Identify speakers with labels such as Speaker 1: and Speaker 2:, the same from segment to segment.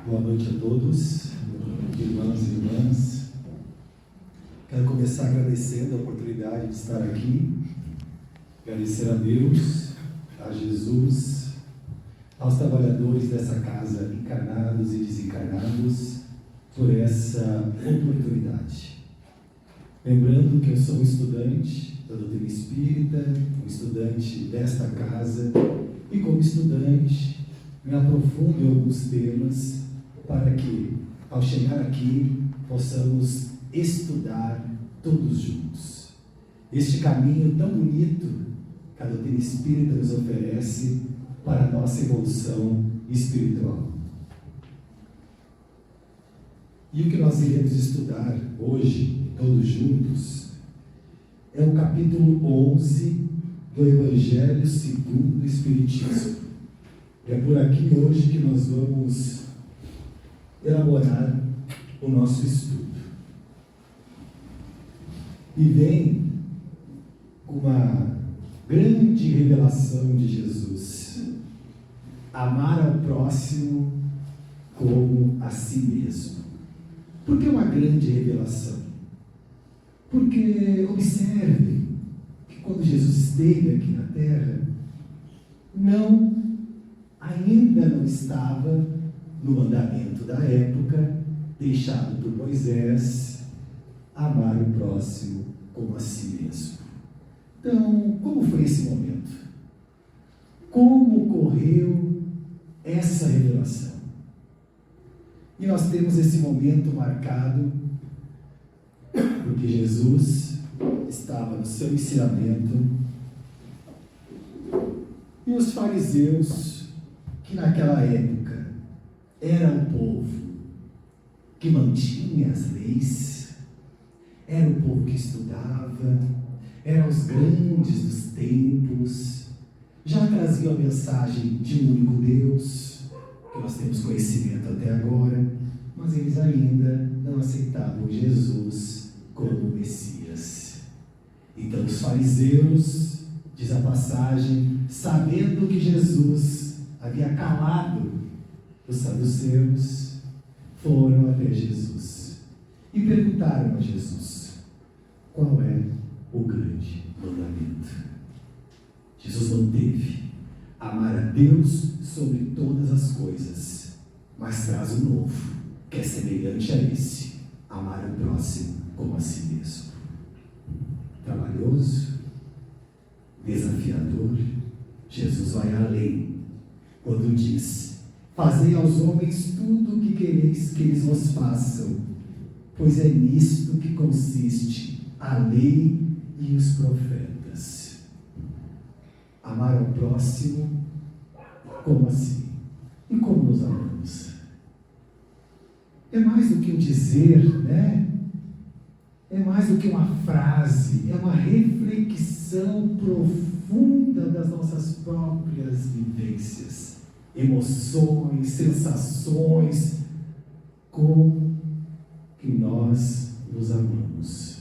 Speaker 1: Boa noite a todos, irmãos e irmãs. Quero começar agradecendo a oportunidade de estar aqui, agradecer a Deus, a Jesus, aos trabalhadores dessa casa, encarnados e desencarnados, por essa oportunidade. Lembrando que eu sou um estudante da doutrina espírita, um estudante desta casa, e como estudante me aprofundo em alguns temas para que, ao chegar aqui, possamos estudar todos juntos. Este caminho tão bonito que a doutrina espírita nos oferece para a nossa evolução espiritual. E o que nós iremos estudar hoje, todos juntos, é o capítulo 11 do Evangelho segundo o Espiritismo. É por aqui hoje que nós vamos elaborar o nosso estudo. E vem uma grande revelação de Jesus: amar ao próximo como a si mesmo. Por que uma grande revelação? Porque observe que quando Jesus esteve aqui na Terra, ainda não estava no mandamento da época, deixado por Moisés, amar o próximo como a si mesmo. Então, como foi esse momento? Como ocorreu essa revelação? E nós temos esse momento marcado porque Jesus estava no seu ensinamento e os fariseus, que naquela época era o povo que mantinha as leis, era o povo que estudava, eram os grandes dos tempos, já traziam a mensagem de um único Deus, que nós temos conhecimento até agora, mas eles ainda não aceitavam Jesus como Messias. Então os fariseus, diz a passagem, sabendo que Jesus havia calado os saduceus, foram até Jesus e perguntaram a Jesus: qual é o grande mandamento? Jesus manteve: amar a Deus sobre todas as coisas, mas traz um novo, que é semelhante a esse: amar o próximo como a si mesmo. Trabalhoso, desafiador, Jesus vai além quando diz: fazei aos homens tudo o que quereis que eles vos façam, pois é nisto que consiste a lei e os profetas. Amar ao próximo como assim? E como nos amamos? É mais do que um dizer, né? É mais do que uma frase, é uma reflexão profunda das nossas próprias vivências, emoções, sensações, como que nós nos amamos.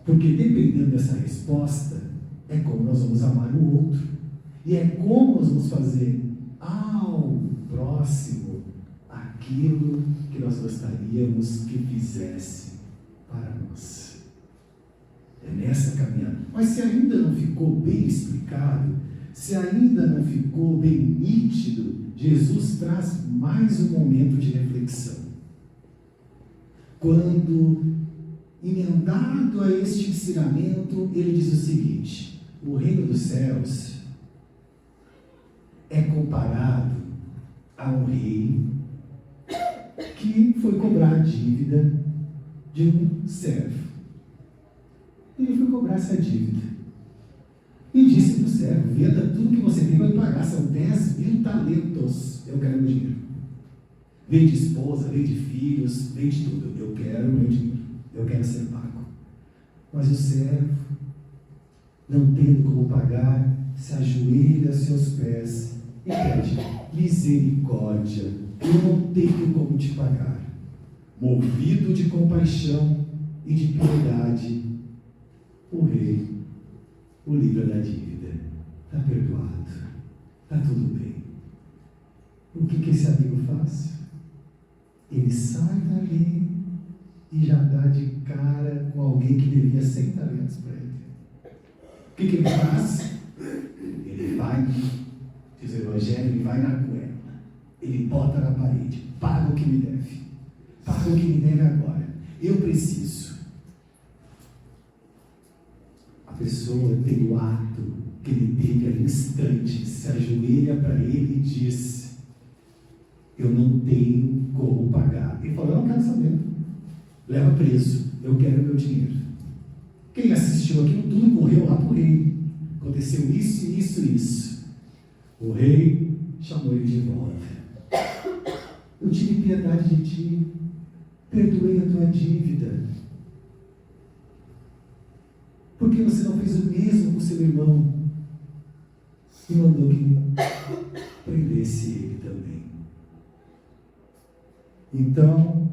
Speaker 1: Porque dependendo dessa resposta, é como nós vamos amar o outro, e é como nós vamos fazer ao próximo aquilo que nós gostaríamos que fizesse para nós. É nessa caminhada. Mas se ainda não ficou bem explicado, se ainda não ficou bem nítido, Jesus traz mais um momento de reflexão. Quando, emendado a este ensinamento, ele diz o seguinte: o reino dos céus é comparado a um rei que foi cobrar a dívida de um servo. Ele foi cobrar essa dívida e disse para o servo: venda tudo que você tem para pagar, são 10.000 talentos, eu quero meu dinheiro. Vende esposa, vende filhos, vende tudo, eu quero meu dinheiro, eu quero ser pago. Mas o servo, não tendo como pagar, se ajoelha a seus pés e pede: misericórdia, eu não tenho como te pagar. Movido de compaixão e de piedade, o rei o livra da dívida. Está perdoado, está tudo bem. O que esse amigo faz? ele sai dali e já dá de cara com alguém que devia 100 talentos para ele. O que ele faz? Ele vai, diz o Evangelho, ele vai na goela, ele bota na parede, paga o que me deve, paga o que me deve agora, eu preciso. A pessoa tem o ato que ele teve ali instante, se ajoelha para ele e diz: eu não tenho como pagar. Ele falou: eu não quero saber, leva preso, eu quero meu dinheiro. Quem assistiu aquilo tudo correu lá para o rei. Aconteceu isso, isso, isso. O rei chamou ele de volta. Eu tive piedade de ti, perdoei a tua dívida. Por que você não fez o mesmo com seu irmão? E mandou que prendesse ele também. Então,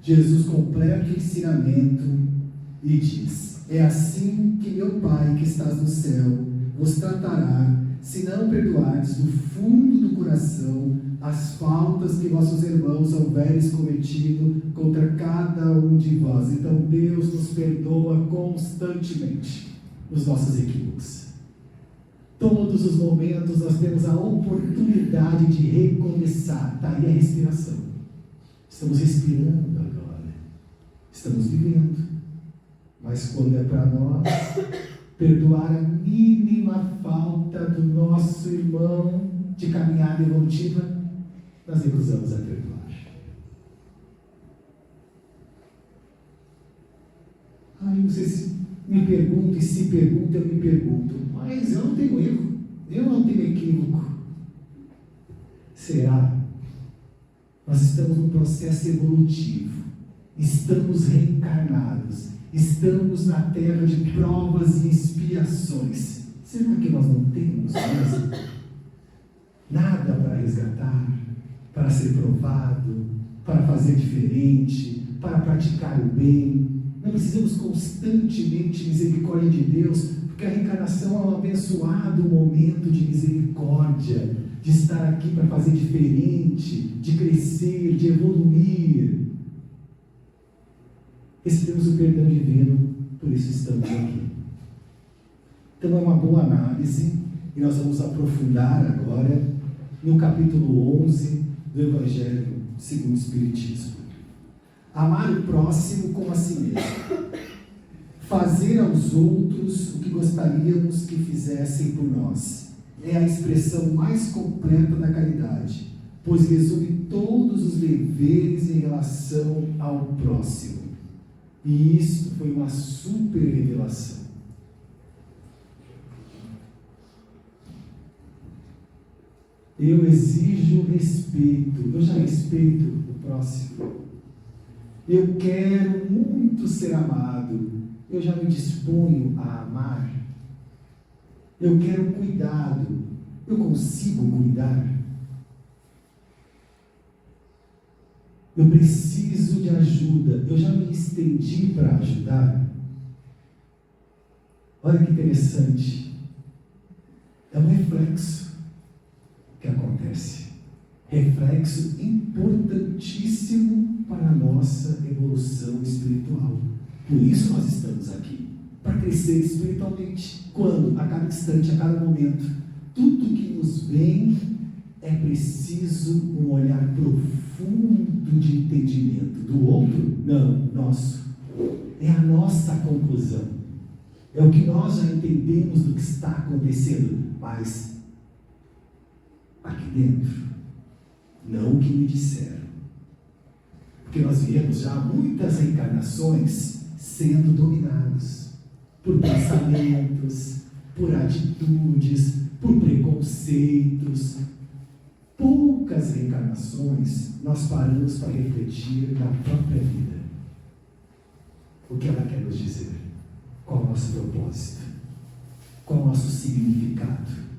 Speaker 1: Jesus completa o ensinamento e diz: é assim que meu Pai que estás no céu vos tratará, se não perdoardes do fundo do coração as faltas que vossos irmãos houveres cometido contra cada um de vós. Então Deus nos perdoa constantemente os nossos equívocos. Todos os momentos nós temos a oportunidade de recomeçar. Está aí a respiração. Estamos respirando agora. Estamos vivendo. Mas quando é para nós perdoar a mínima falta do nosso irmão de caminhada evolutiva, nós recusamos a perdoar. Aí vocês me perguntam, e se perguntam, eu me pergunto: mas eu não tenho erro, eu não tenho equívoco. Será? Nós estamos num processo evolutivo, estamos reencarnados, estamos na terra de provas e expiações. Será que nós não temos mesmo nada para resgatar, para ser provado, para fazer diferente, para praticar o bem? Não precisamos constantemente de misericórdia de Deus, porque a reencarnação é um abençoado momento de misericórdia, de estar aqui para fazer diferente, de crescer, de evoluir. Recebemos o perdão divino, por isso estamos aqui. Então é uma boa análise, e nós vamos aprofundar agora no capítulo 11 do Evangelho segundo o Espiritismo. Amar o próximo como a si mesmo. Fazer aos outros o que gostaríamos que fizessem por nós. É a expressão mais completa da caridade, pois resume todos os deveres em relação ao próximo. E isso foi uma super revelação. Eu exijo respeito, eu já respeito o próximo. Eu quero muito ser amado, eu já me disponho a amar. Eu quero cuidado, eu consigo cuidar. Eu preciso de ajuda, eu já me estendi para ajudar. Olha que interessante, é um reflexo que acontece, reflexo importantíssimo para a nossa evolução espiritual. Por isso nós estamos aqui, para crescer espiritualmente. Quando? A cada instante, a cada momento. Tudo que nos vem é preciso um olhar profundo de entendimento. Do outro? Não, nosso. É a nossa conclusão. É o que nós já entendemos do que está acontecendo, mas aqui dentro, não o que me disseram. Porque nós viemos já muitas reencarnações sendo dominados por pensamentos, por atitudes, por preconceitos. Poucas reencarnações nós paramos para refletir na própria vida. O que ela quer nos dizer? Qual é o nosso propósito? Qual é o nosso significado?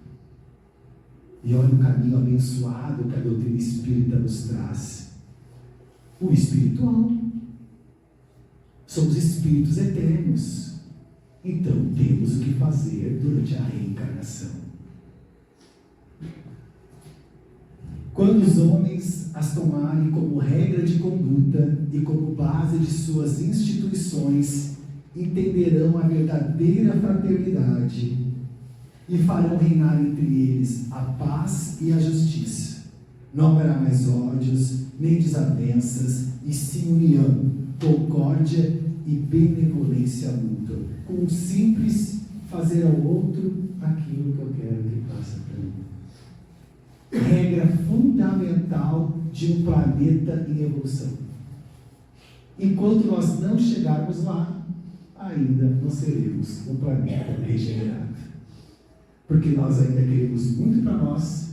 Speaker 1: E olha o caminho abençoado que a doutrina espírita nos traz. O espiritual. Somos espíritos eternos. Então temos o que fazer durante a reencarnação. Quando os homens as tomarem como regra de conduta e como base de suas instituições, entenderão a verdadeira fraternidade e farão reinar entre eles a paz e a justiça. Não haverá mais ódios, nem desavenças, e sim união, concórdia e benevolência mútua, com o simples fazer ao outro aquilo que eu quero que faça para mim. Regra fundamental de um planeta em evolução. Enquanto nós não chegarmos lá, ainda não seremos um planeta regenerado. Porque nós ainda queremos muito para nós,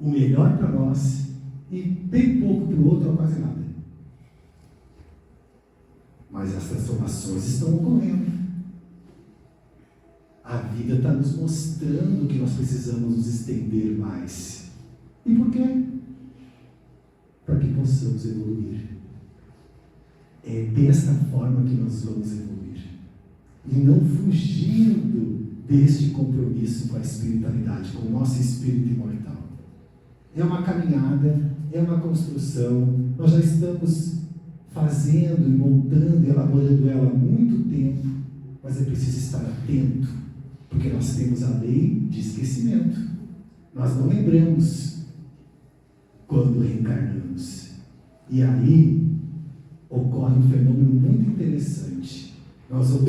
Speaker 1: o melhor para nós, e bem pouco para o outro ou quase nada. Mas as transformações estão ocorrendo. A vida está nos mostrando que nós precisamos nos estender mais. E por quê? Para que possamos evoluir. É desta forma que nós vamos evoluir. E não fugindo deste compromisso com a espiritualidade, com o nosso espírito imortal. É uma caminhada, é uma construção. Nós já estamos fazendo e montando e elaborando ela há muito tempo, mas é preciso estar atento, porque nós temos a lei de esquecimento. Nós não lembramos quando reencarnamos. E aí ocorre um fenômeno muito interessante. Nós vamos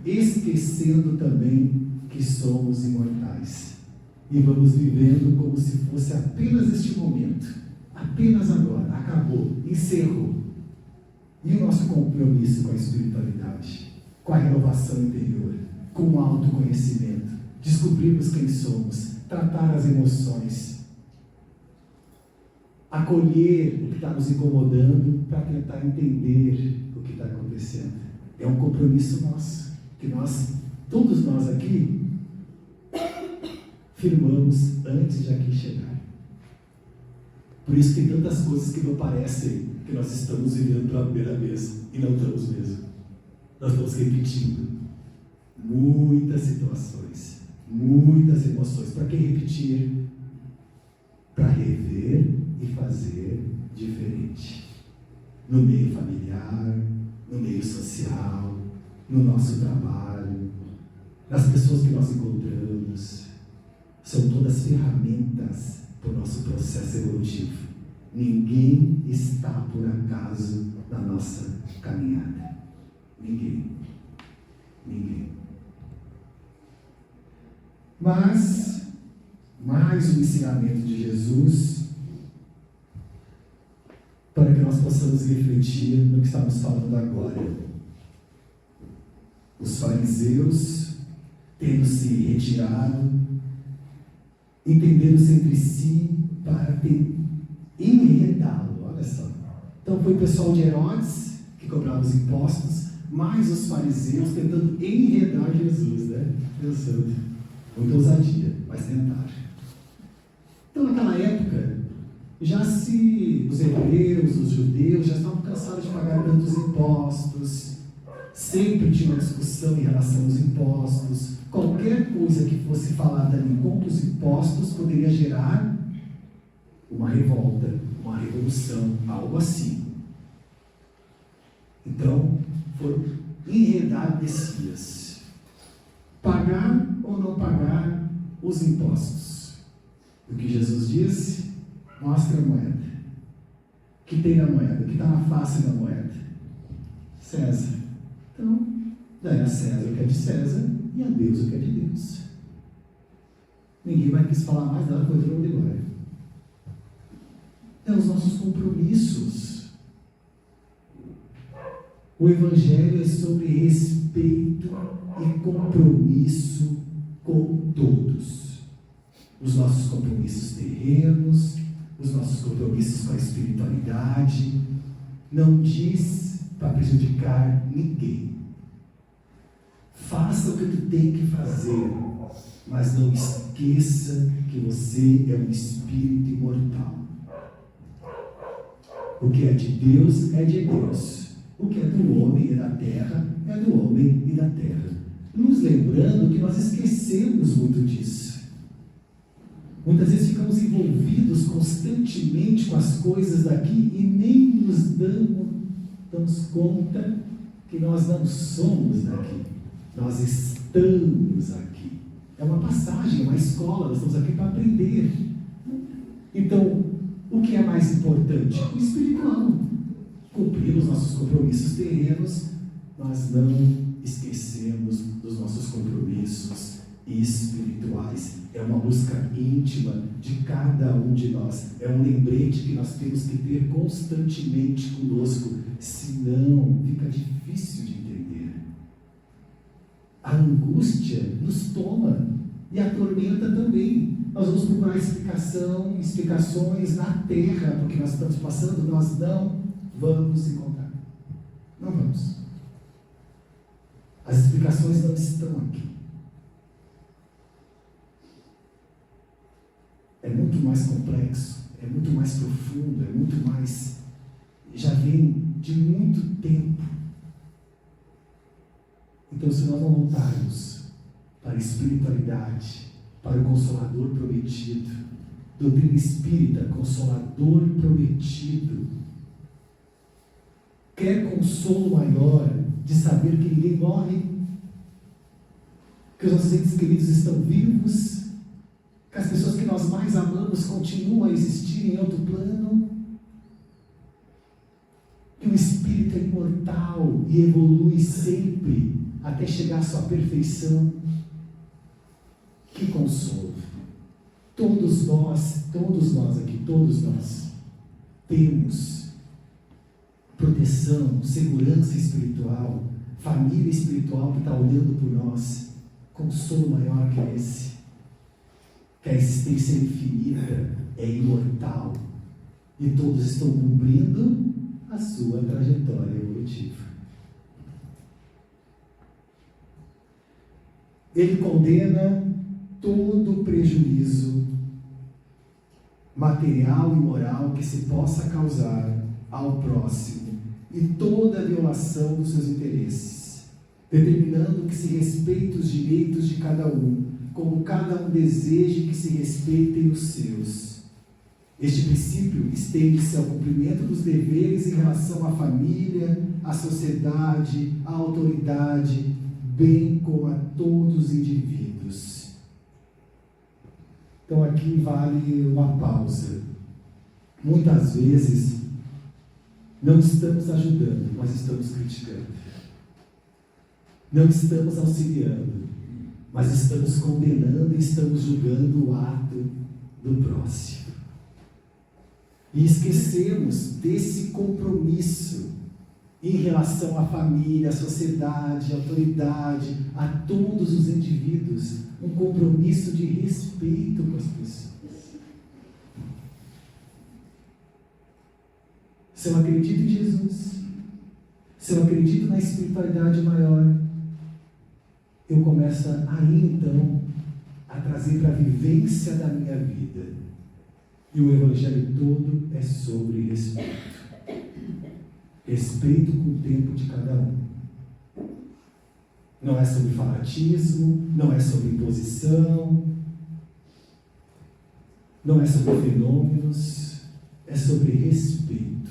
Speaker 1: esquecendo também que somos imortais. E vamos vivendo como se fosse apenas este momento. Apenas agora. Acabou. Encerrou. E o nosso compromisso com a espiritualidade, com a renovação interior, com o autoconhecimento, descobrirmos quem somos, tratar as emoções, acolher o que está nos incomodando para tentar entender o que está acontecendo. É um compromisso nosso, que todos nós aqui, firmamos antes de aqui chegar. Por isso tem tantas coisas que não parecem que nós estamos vivendo pela primeira vez, e não estamos mesmo. Nós estamos repetindo muitas situações, muitas emoções. Para que repetir? Para rever e fazer diferente. No meio familiar, no meio social, no nosso trabalho, nas pessoas que nós encontramos. São todas ferramentas para o nosso processo evolutivo. Ninguém está por acaso na nossa caminhada. Ninguém. Ninguém. Mas, mais um ensinamento de Jesus, para que nós possamos refletir no que estamos falando agora. Os fariseus, tendo se retirado, entenderam-se entre si para enredá-lo. Olha só. Então foi o pessoal de Herodes, que cobrava os impostos, mais os fariseus tentando enredar Jesus, né? Pensando. Muita ousadia, mas tentaram. Então naquela época, os hebreus, os judeus, já estavam cansados de pagar tantos impostos. Sempre tinha uma discussão em relação aos impostos. Qualquer coisa que fosse falada ali contra os impostos poderia gerar uma revolta, uma revolução, algo assim. Então, foram enredar Messias. Pagar ou não pagar os impostos? O que Jesus disse? Mostra a moeda. O que tem na moeda? O que está na face da moeda? César. Então, daí a César o que é de César e a Deus o que é de Deus. Ninguém mais quis falar mais nada, foi trono de glória. Os nossos compromissos. O Evangelho é sobre respeito e compromisso com todos. Os nossos compromissos terrenos, os nossos compromissos com a espiritualidade. Não diz para prejudicar ninguém. Faça o que tu tem que fazer, mas não esqueça que você é um espírito imortal. O que é de Deus é de Deus. O que é do homem e da terra é do homem e da terra. Nos lembrando que nós esquecemos muito disso. Muitas vezes estamos envolvidos constantemente com as coisas daqui e nem nos damos conta que nós não somos daqui. Nós estamos aqui. É uma passagem, é uma escola, nós estamos aqui para aprender. Então, o que é mais importante? O espiritual. Cumprir os nossos compromissos terrenos, mas não esquecemos dos nossos compromissos espirituais. É uma busca íntima de cada um de nós. É um lembrete que nós temos que ter constantemente conosco, senão fica difícil de entender. A angústia nos toma e a tormenta também. Nós vamos procurar explicações na terra, porque nós estamos passando, nós não vamos encontrar. Não vamos. As explicações não estão aqui. É muito mais complexo, é muito mais profundo, é muito mais... já vem de muito tempo. Então, se nós não voltarmos para a espiritualidade, para o Consolador prometido, doutrina espírita, Consolador prometido, quer consolo maior de saber que ninguém morre, que os nossos entes queridos estão vivos, que as pessoas que nós mais amamos continuam a existir em outro plano, que o espírito é imortal e evolui sempre até chegar à sua perfeição. Que consolo! Todos nós aqui, todos nós temos proteção, segurança espiritual, família espiritual que está olhando por nós. Consolo maior que esse, que a existência é infinita, é imortal, e todos estão cumprindo a sua trajetória evolutiva. Ele condena todo prejuízo material e moral que se possa causar ao próximo e toda violação dos seus interesses, determinando que se respeite os direitos de cada um, como cada um deseje que se respeitem os seus. Este princípio estende-se ao cumprimento dos deveres em relação à família, à sociedade, à autoridade, bem como a todos os indivíduos. Então aqui vale uma pausa. Muitas vezes não estamos ajudando, mas estamos criticando. Não estamos auxiliando, mas estamos condenando e estamos julgando o ato do próximo. E esquecemos desse compromisso em relação à família, à sociedade, à autoridade, a todos os indivíduos, um compromisso de respeito com as pessoas. Se eu acredito em Jesus, se eu acredito na espiritualidade maior, eu começo aí então a trazer para a vivência da minha vida. E o Evangelho todo é sobre respeito. Respeito com o tempo de cada um. Não é sobre fanatismo, não é sobre imposição, não é sobre fenômenos, é sobre respeito.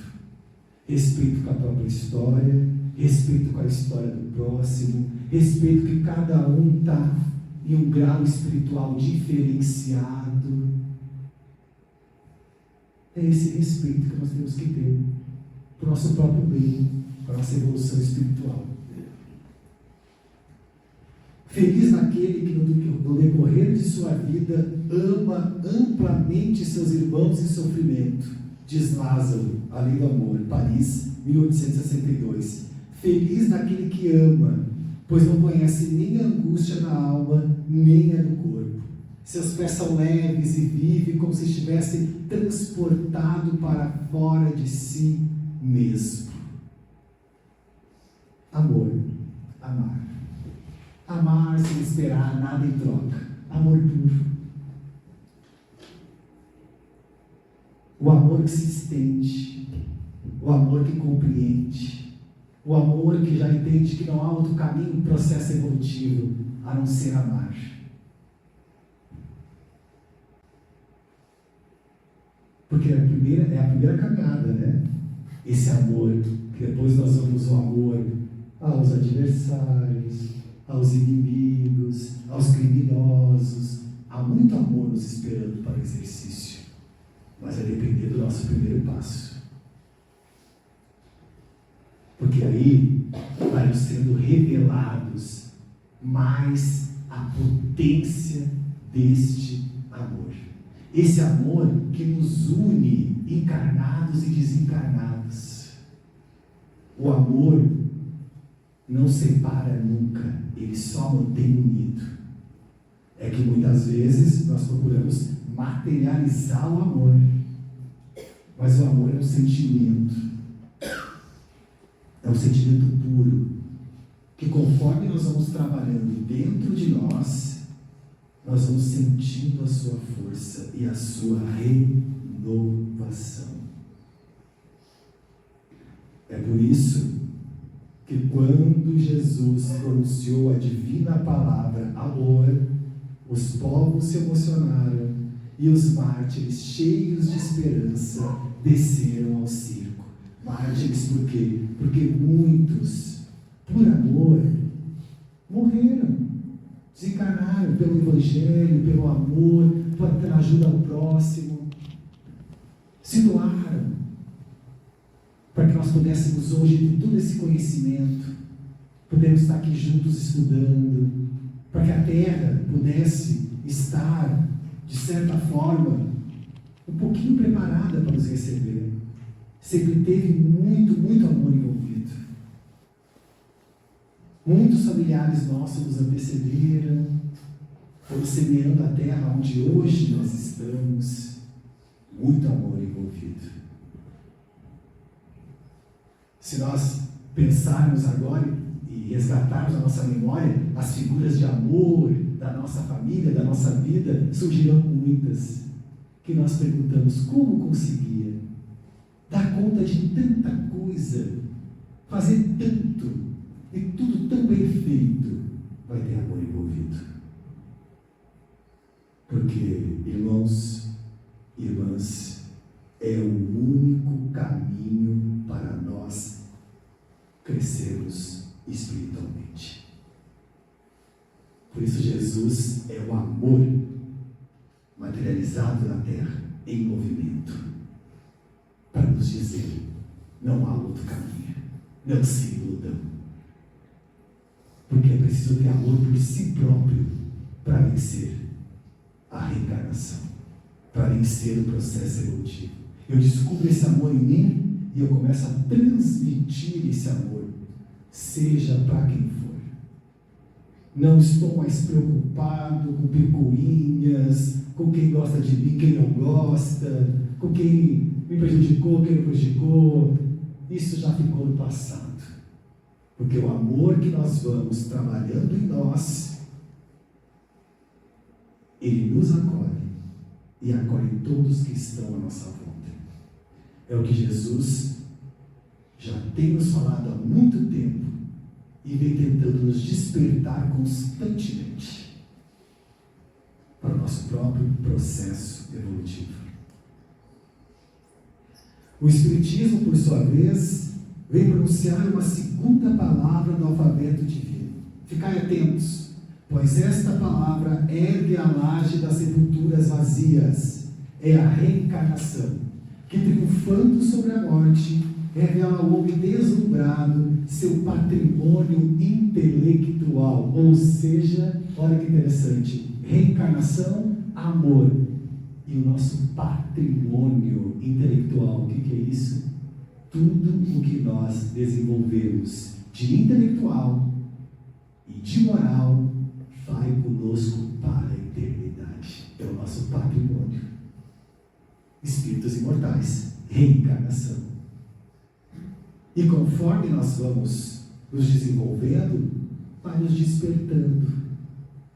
Speaker 1: Respeito com a própria história, respeito com a história do próximo, respeito que cada um está em um grau espiritual diferenciado. É esse respeito que nós temos que ter para o nosso próprio bem, para a nossa evolução espiritual. Feliz naquele que no decorrer de sua vida ama amplamente seus irmãos em sofrimento, diz Lázaro, A Lei do Amor, Paris, 1862. Feliz naquele que ama, pois não conhece nem a angústia na alma, nem a do corpo. Seus pés são leves e vive como se estivesse transportado para fora de si mesmo. Amor, amar. Amar sem esperar nada em troca. Amor puro. O amor que se estende. O amor que compreende. O amor que já entende que não há outro caminho, processo evolutivo, a não ser amar. Porque é a primeira caminhada, né? Esse amor, que depois nós vamos o amor aos adversários, aos inimigos, aos criminosos. Há muito amor nos esperando para o exercício, mas vai depender do nosso primeiro passo. Porque aí vai nos sendo revelados mais a potência deste amor. Esse amor que nos une, encarnados e desencarnados. O amor não separa nunca, ele só mantém unido. É que muitas vezes nós procuramos materializar o amor, mas o amor é um sentimento puro, que conforme nós vamos trabalhando dentro de nós vamos sentindo a sua força e a sua renovação. É por isso que quando Jesus pronunciou a divina palavra amor, os povos se emocionaram e os mártires, cheios de esperança, desceram ao circo. Mártires por quê? Porque muitos, por amor, morreram, desencarnaram pelo Evangelho, pelo amor, pela ajuda ao próximo, se doaram, para que nós pudéssemos hoje ter todo esse conhecimento, pudéssemos estar aqui juntos estudando, para que a Terra pudesse estar, de certa forma, um pouquinho preparada para nos receber. Sempre teve muito, muito amor envolvido. Muitos familiares nossos nos antecederam, foram semeando a terra onde hoje nós estamos. Muito amor envolvido. Se nós pensarmos agora e resgatarmos a nossa memória, as figuras de amor da nossa família, da nossa vida, surgirão muitas, que nós perguntamos como conseguia dar conta de tanta coisa, fazer tanto, e tudo tão bem feito. Vai ter amor envolvido. Porque, irmãos e irmãs, é o único caminho para nós crescermos espiritualmente. Por isso Jesus é o amor materializado na terra, em movimento, para nos dizer: não há outro caminho, não se iludam, porque é preciso ter amor por si próprio para vencer a reencarnação, para vencer o processo evolutivo. Eu descubro esse amor em mim e eu começo a transmitir esse amor, seja para quem for. Não estou mais preocupado com picuinhas, com quem gosta de mim, quem não gosta, com quem me prejudicou, quem não prejudicou. Isso já ficou no passado. Porque o amor que nós vamos trabalhando em nós, ele nos acolhe e acolhe todos que estão à nossa volta. É o que Jesus já tem nos falado há muito tempo e vem tentando nos despertar constantemente para o nosso próprio processo evolutivo. O Espiritismo, por sua vez, vem pronunciar uma segunda palavra do alfabeto divino. Ficai atentos, pois esta palavra ergue a laje das sepulturas vazias. É a reencarnação, que triunfando sobre a morte, revela ao homem deslumbrado seu patrimônio intelectual. Ou seja, olha que interessante, reencarnação, amor. E o nosso patrimônio intelectual, o que é isso? Tudo o que nós desenvolvemos de intelectual e de moral vai conosco para a eternidade. É o nosso patrimônio. Espíritos imortais, reencarnação. E conforme nós vamos nos desenvolvendo, vai nos despertando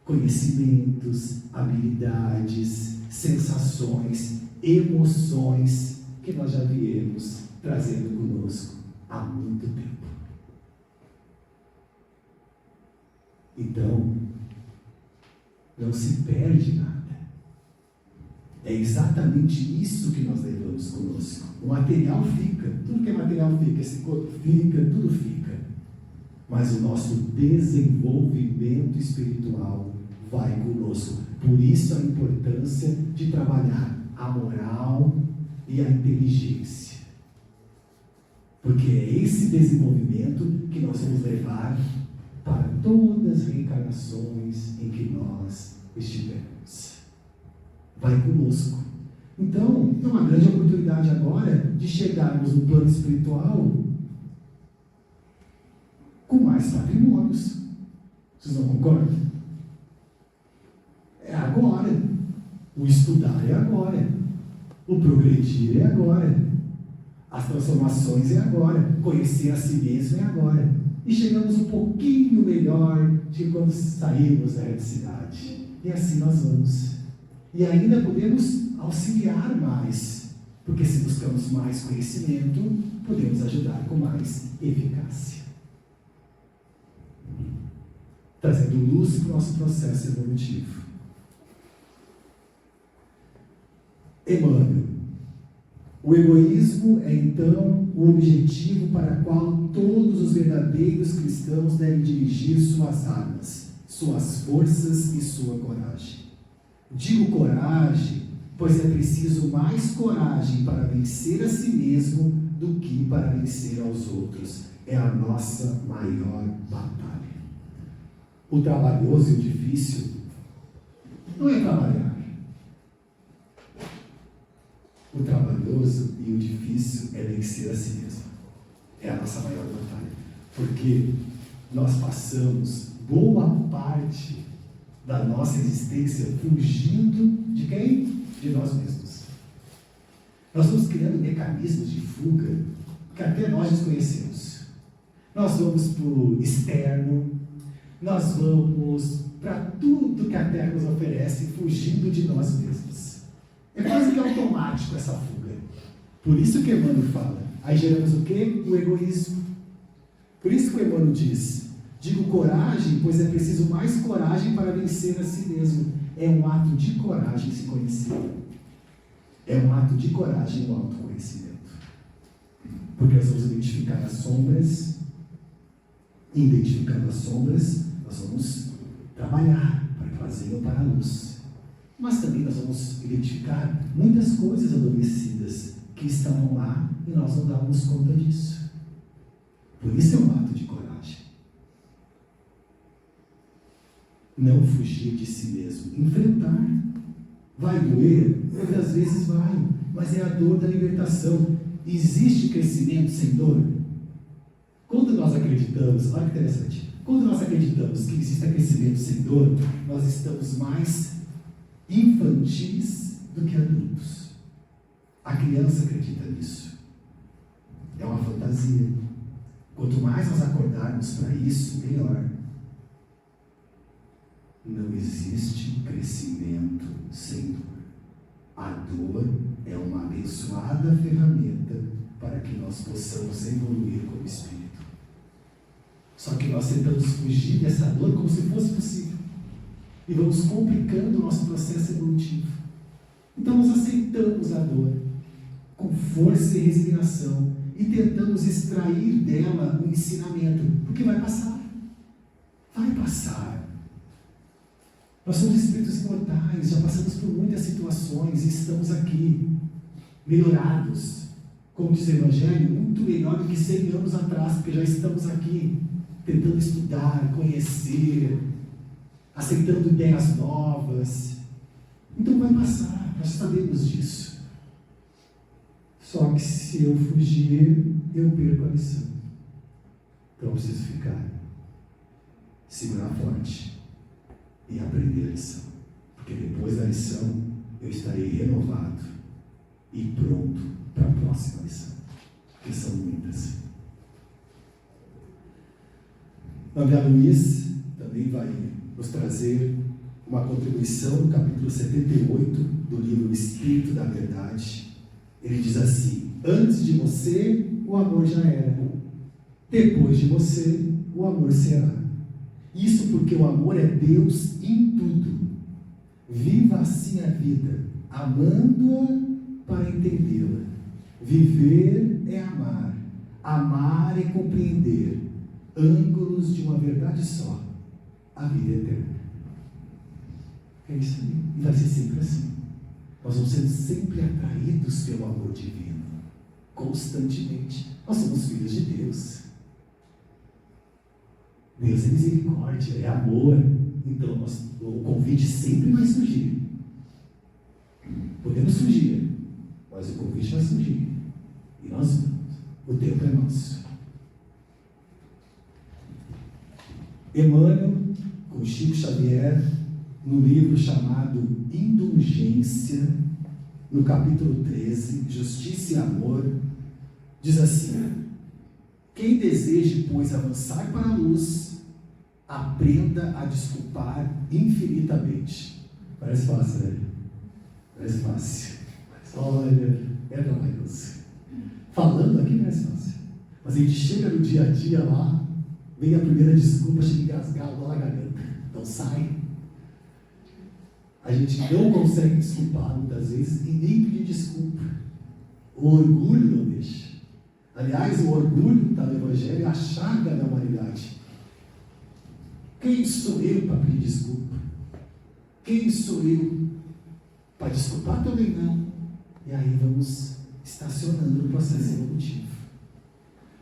Speaker 1: conhecimentos, habilidades, sensações, emoções que nós já viemos trazendo conosco há muito tempo. Então, não se perde nada. É exatamente isso que nós levamos conosco. O material fica, tudo que é material fica, esse corpo fica, tudo fica. Mas o nosso desenvolvimento espiritual vai conosco. Por isso a importância de trabalhar a moral e a inteligência. Porque é esse desenvolvimento que nós vamos levar para todas as reencarnações em que nós estivermos. Vai conosco. Então, é uma grande oportunidade agora de chegarmos no plano espiritual com mais patrimônios. Vocês não concordam? É agora. O estudar é agora. O progredir é agora. As transformações é agora. Conhecer a si mesmo é agora. E chegamos um pouquinho melhor do que quando saímos da cidade. E assim nós vamos. E ainda podemos auxiliar mais. Porque se buscamos mais conhecimento, podemos ajudar com mais eficácia. Trazendo luz para o nosso processo evolutivo. Emmanuel. O egoísmo é então o objetivo para o qual todos os verdadeiros cristãos devem dirigir suas armas, suas forças e sua coragem. Digo coragem, pois é preciso mais coragem para vencer a si mesmo do que para vencer aos outros. É a nossa maior batalha. O trabalhoso e o difícil não é trabalhar. O trabalhoso e o difícil é vencer a si mesmo. É a nossa maior batalha. Porque nós passamos boa parte da nossa existência fugindo de quem? De nós mesmos. Nós vamos criando mecanismos de fuga que até nós desconhecemos. Nós vamos para o externo, nós vamos para tudo que a Terra nos oferece, fugindo de nós mesmos. É quase que automático essa fuga. Por isso que Emmanuel fala. Aí geramos o quê? O egoísmo. Por isso que Emmanuel diz: digo coragem, pois é preciso mais coragem para vencer a si mesmo. É um ato de coragem se conhecer. É um ato de coragem o autoconhecimento. Porque nós vamos identificar as sombras. Identificando as sombras, nós vamos trabalhar para que elas venham para a luz. Mas também nós vamos identificar muitas coisas adormecidas que estão lá e nós não dávamos conta disso. Por isso é um ato de coragem. Não fugir de si mesmo. Enfrentar. Vai doer? Muitas vezes vai. Mas é a dor da libertação. Existe crescimento sem dor? Quando nós acreditamos, olha que interessante, quando nós acreditamos que existe crescimento sem dor, nós estamos mais infantis do que adultos. A criança acredita nisso. É uma fantasia. Quanto mais nós acordarmos para isso, melhor. Não existe crescimento sem dor. A dor é uma abençoada ferramenta para que nós possamos evoluir como espírito. Só que nós tentamos fugir dessa dor como se fosse possível. E vamos complicando o nosso processo evolutivo. Então nós aceitamos a dor com força e resignação e tentamos extrair dela um ensinamento, porque vai passar. Vai passar. Nós somos espíritos imortais, já passamos por muitas situações e estamos aqui, melhorados. Como diz o Evangelho, muito melhor do que 100 anos atrás, porque já estamos aqui, tentando estudar, conhecer, aceitando ideias novas. Então vai passar, nós sabemos disso. Só que se eu fugir, eu perco a lição. Então eu preciso ficar, segurar forte e aprender a lição. Porque depois da lição, eu estarei renovado e pronto para a próxima lição. Porque são muitas. André Luiz também vai nos trazer uma contribuição no capítulo 78 do livro Espírito da Verdade. Ele diz assim: antes de você, o amor já era. Depois de você, o amor será. Isso porque o amor é Deus em tudo. Viva assim a vida, amando-a para entendê-la. Viver é amar, amar é compreender ângulos de uma verdade só, a vida eterna. É isso aí, e vai ser sempre assim. Nós vamos ser sempre atraídos pelo amor divino, constantemente. Nós somos filhos de Deus. Deus é misericórdia, é amor. Então o convite sempre vai surgir. Podemos fugir, mas o convite vai surgir. E nós vamos. O tempo é nosso. Emmanuel, com Chico Xavier, no livro chamado Indulgência, no capítulo 13, Justiça e Amor, diz assim: quem deseje, pois, avançar para a luz, aprenda a desculpar infinitamente. Parece fácil, né? Parece fácil. Mas olha, é trabalhoso. Falando aqui parece fácil. Mas a gente chega no dia a dia lá, vem a primeira desculpa, chega engasgado lá na garganta. Então sai. A gente não consegue desculpar muitas vezes e nem pedir desculpa. O orgulho não deixa. Aliás, o orgulho está no Evangelho, é a chaga da humanidade. Quem sou eu para pedir desculpa? Quem sou eu para desculpar? Também não. E aí vamos estacionando no processo evolutivo.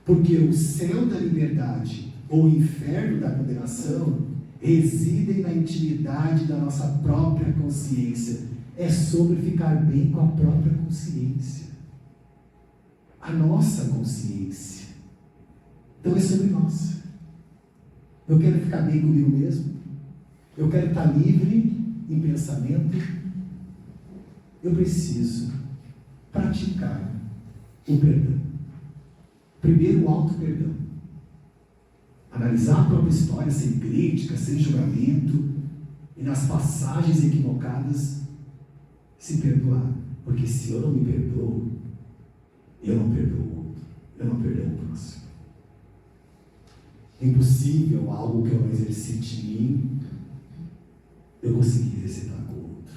Speaker 1: Porque o céu da liberdade ou o inferno da condenação residem na intimidade da nossa própria consciência. É sobre ficar bem com a própria consciência. A nossa consciência. Então é sobre nós. Eu quero ficar bem comigo mesmo. Eu quero estar livre em pensamento. Eu preciso praticar o perdão. Primeiro, o auto-perdão. Analisar a própria história sem crítica, sem julgamento, e nas passagens equivocadas, se perdoar. Porque se eu não me perdoo, eu não perdoo o outro, eu não perdoo o próximo. É impossível algo que eu não exercite em mim, eu conseguir exercitar com o outro.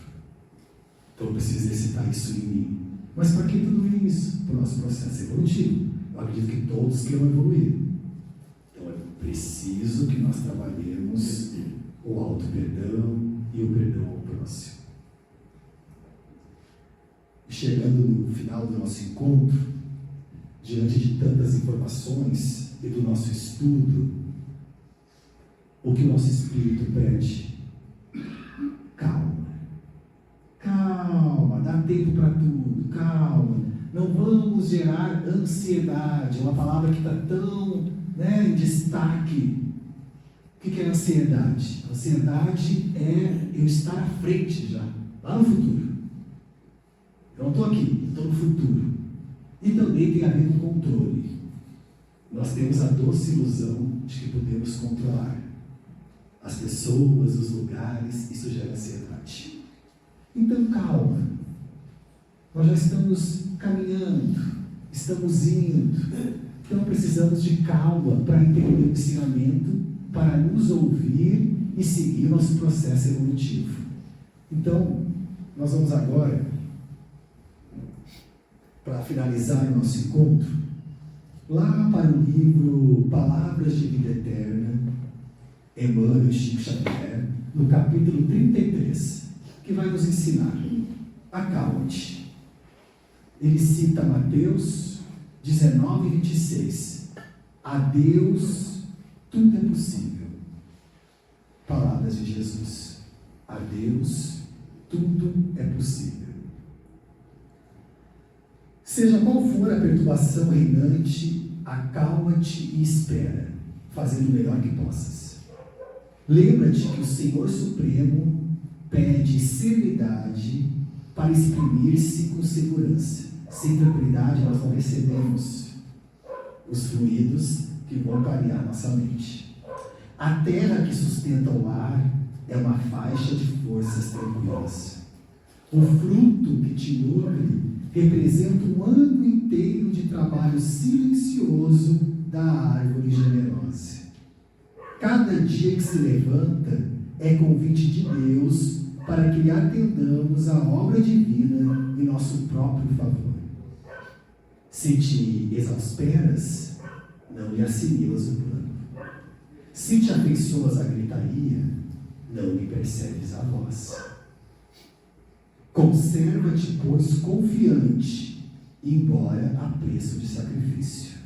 Speaker 1: Então eu preciso exercitar isso em mim. Mas para que tudo isso? Para o nosso processo evolutivo. Eu acredito que todos queiram evoluir. Então é preciso que nós trabalhemos o auto-perdão e o perdão ao próximo. Chegando no final do nosso encontro, diante de tantas informações e do nosso estudo, o que o nosso espírito pede? Calma. Calma, dá tempo para tudo, calma. Não vamos gerar ansiedade, uma palavra que está tão em destaque. O que é ansiedade? Ansiedade é eu estar à frente já, lá no futuro. Eu não estou aqui, estou no futuro. E também tem a ver com controle. Nós temos a doce ilusão de que podemos controlar as pessoas, os lugares, isso gera ansiedade. Então calma. Nós já estamos caminhando, estamos indo. Então precisamos de calma para entender o ensinamento, para nos ouvir e seguir o nosso processo evolutivo. Então, nós vamos agora, para finalizar o nosso encontro, lá para o livro Palavras de Vida Eterna, Emmanuel e Chico Xavier, no capítulo 33, que vai nos ensinar: acalma-te. Ele cita Mateus 19, 26. A Deus tudo é possível. Palavras de Jesus. A Deus tudo é possível. Seja qual for a perturbação reinante, acalma-te e espera, fazendo o melhor que possas. Lembra-te que o Senhor Supremo pede serenidade para exprimir-se com segurança. Sem tranquilidade nós não recebemos os fluidos que vão clarear nossa mente. A terra que sustenta o ar é uma faixa de forças tranquilas. O fruto que te nutre representa um ano inteiro de trabalho silencioso da árvore generosa. Cada dia que se levanta é convite de Deus para que atendamos à obra divina em nosso próprio favor. Se te exasperas, não lhe assimilas o plano. Se te afeiçoas à gritaria, não lhe percebes a voz. Conserva-te, pois, confiante, embora a preço de sacrifício.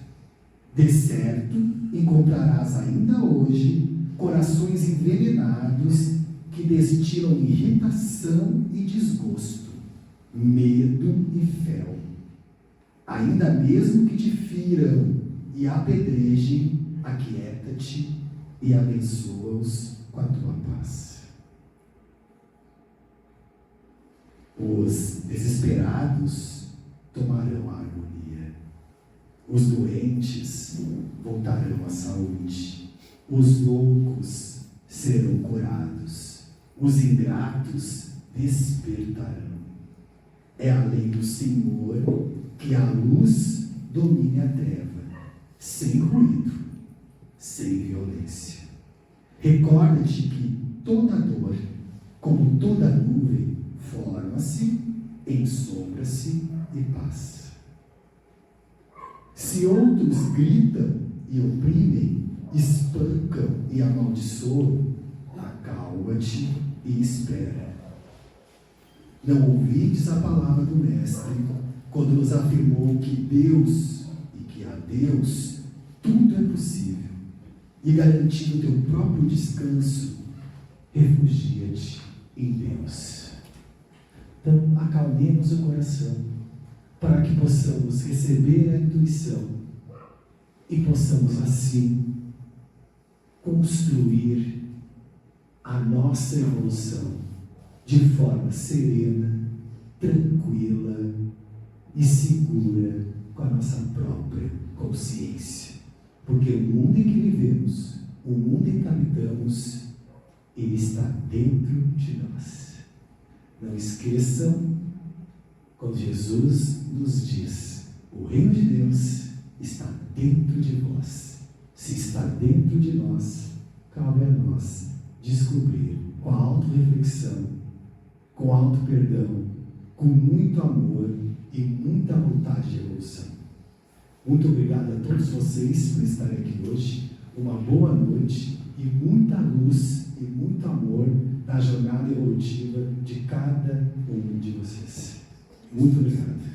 Speaker 1: De certo, encontrarás ainda hoje corações envenenados que destilam irritação e desgosto, medo e fel. Ainda mesmo que te firam e apedrejem, aquieta-te e abençoa-os com a tua paz. Os desesperados tomarão a harmonia. Os doentes voltarão à saúde. Os loucos serão curados. Os ingratos despertarão. É a lei do Senhor que a luz domine a treva, sem ruído, sem violência. Recorda-te que toda dor, como toda nuvem, forma-se, ensombra-se e passa. Se outros gritam e oprimem, espancam e amaldiçoam, acalma-te e espera. Não ouvides a palavra do Mestre quando nos afirmou que Deus e que a Deus tudo é possível, e garantindo teu próprio descanso, refugia-te em Deus. Então, acalmemos o coração, para que possamos receber a intuição e possamos, assim, construir a nossa evolução de forma serena, tranquila e segura com a nossa própria consciência. Porque o mundo em que vivemos, o mundo em que habitamos, ele está dentro de nós. Não esqueçam quando Jesus nos diz: o reino de Deus está dentro de vós. Se está dentro de nós, cabe a nós descobrir com a auto-reflexão, com auto-perdão, com muito amor e muita vontade de evolução. Muito obrigado a todos vocês por estarem aqui hoje. Uma boa noite e muita luz e muito amor na jornada evolutiva de cada um de vocês. Muito obrigado.